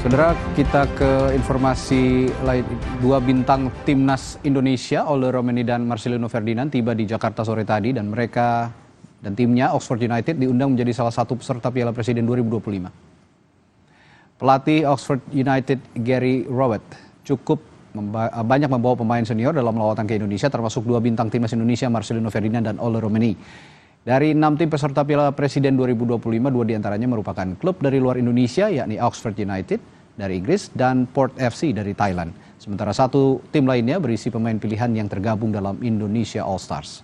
Saudara, kita ke informasi lain. Dua bintang timnas Indonesia, Ole Romeni dan Marcelino Ferdinand, tiba di Jakarta sore tadi dan mereka dan timnya Oxford United diundang menjadi salah satu peserta Piala Presiden 2025. Pelatih Oxford United Gary Rowett cukup banyak membawa pemain senior dalam lawatan ke Indonesia, termasuk dua bintang timnas Indonesia Marcelino Ferdinand dan Ole Romeni. Dari 6 tim peserta Piala Presiden 2025, 2 diantaranya merupakan klub dari luar Indonesia, yakni Oxford United dari Inggris dan Port FC dari Thailand. Sementara satu tim lainnya berisi pemain pilihan yang tergabung dalam Indonesia All Stars.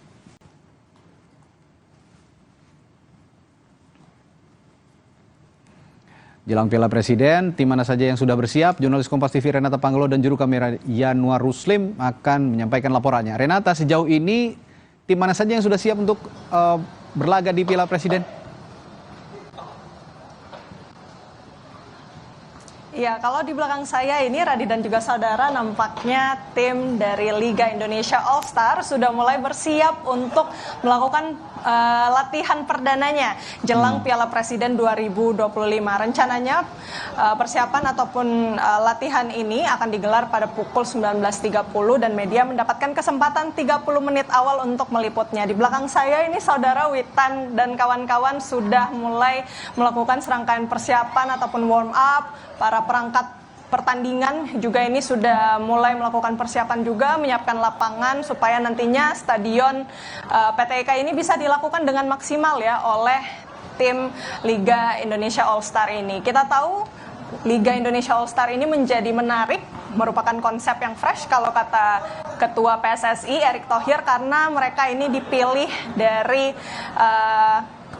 Jelang Piala Presiden, tim mana saja yang sudah bersiap? Jurnalis Kompas TV Renata Panggelo dan juru kamera Yanuar Ruslim akan menyampaikan laporannya. Renata, sejauh ini tim mana saja yang sudah siap untuk berlaga di Piala Presiden? Ya, kalau di belakang saya ini Radi dan juga saudara, nampaknya tim dari Liga Indonesia All Star sudah mulai bersiap untuk melakukan latihan perdananya jelang Piala Presiden 2025. Rencananya persiapan ataupun latihan ini akan digelar pada pukul 19.30 dan media mendapatkan kesempatan 30 menit awal untuk meliputnya. Di belakang saya ini saudara Witan dan kawan-kawan sudah mulai melakukan serangkaian persiapan ataupun warm up. Para perangkat pertandingan juga ini sudah mulai melakukan persiapan juga, menyiapkan lapangan supaya nantinya stadion PTIK ini bisa dilakukan dengan maksimal ya oleh tim Liga Indonesia All Star ini. Kita tahu Liga Indonesia All Star ini menjadi menarik, merupakan konsep yang fresh kalau kata Ketua PSSI Erick Thohir, karena mereka ini dipilih dari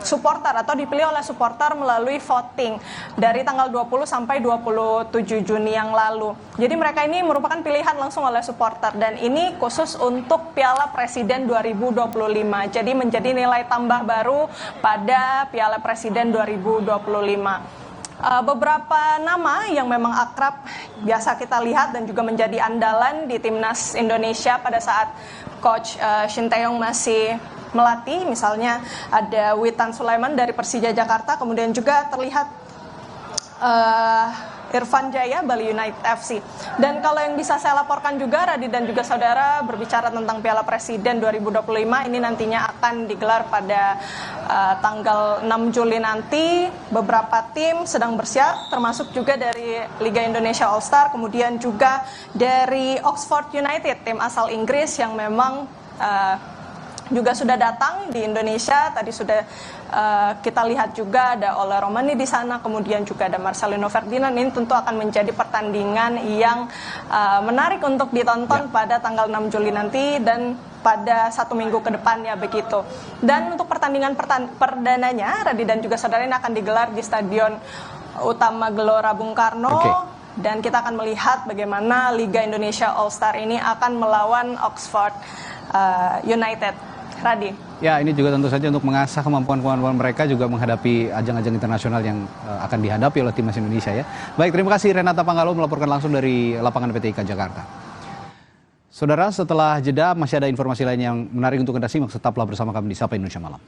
supporter atau dipilih oleh supporter melalui voting dari tanggal 20 sampai 27 Juni yang lalu. Jadi mereka ini merupakan pilihan langsung oleh supporter dan ini khusus untuk Piala Presiden 2025. Jadi menjadi nilai tambah baru pada Piala Presiden 2025. Beberapa nama yang memang akrab biasa kita lihat dan juga menjadi andalan di timnas Indonesia pada saat Coach Shin Tae-yong masih melatih, misalnya ada Witan Sulaiman dari Persija Jakarta, kemudian juga terlihat Irfan Jaya Bali United FC. Dan kalau yang bisa saya laporkan juga Radi dan juga saudara, berbicara tentang Piala Presiden 2025 ini nantinya akan digelar pada tanggal 6 Juli nanti. Beberapa tim sedang bersiap, termasuk juga dari Liga Indonesia All Star, kemudian juga dari Oxford United, tim asal Inggris yang memang juga sudah datang di Indonesia. Tadi sudah kita lihat juga ada Ole Romeni di sana, kemudian juga ada Marcelino Ferdinand. Ini tentu akan menjadi pertandingan yang menarik untuk ditonton pada tanggal 6 Juli nanti dan pada 1 minggu ke depannya begitu. Dan untuk pertandingan perdananya, Radi dan juga saudara, ini akan digelar di Stadion Utama Gelora Bung Karno. Dan kita akan melihat bagaimana Liga Indonesia All Star ini akan melawan Oxford United. Radi. Ya, ini juga tentu saja untuk mengasah kemampuan-kemampuan mereka juga menghadapi ajang-ajang internasional yang akan dihadapi oleh timnas Indonesia ya. Baik, terima kasih Renata Panggelo melaporkan langsung dari lapangan PTIK Jakarta. Saudara, setelah jeda masih ada informasi lain yang menarik untuk Anda simak. Tetaplah bersama kami di Sapa Indonesia Malam.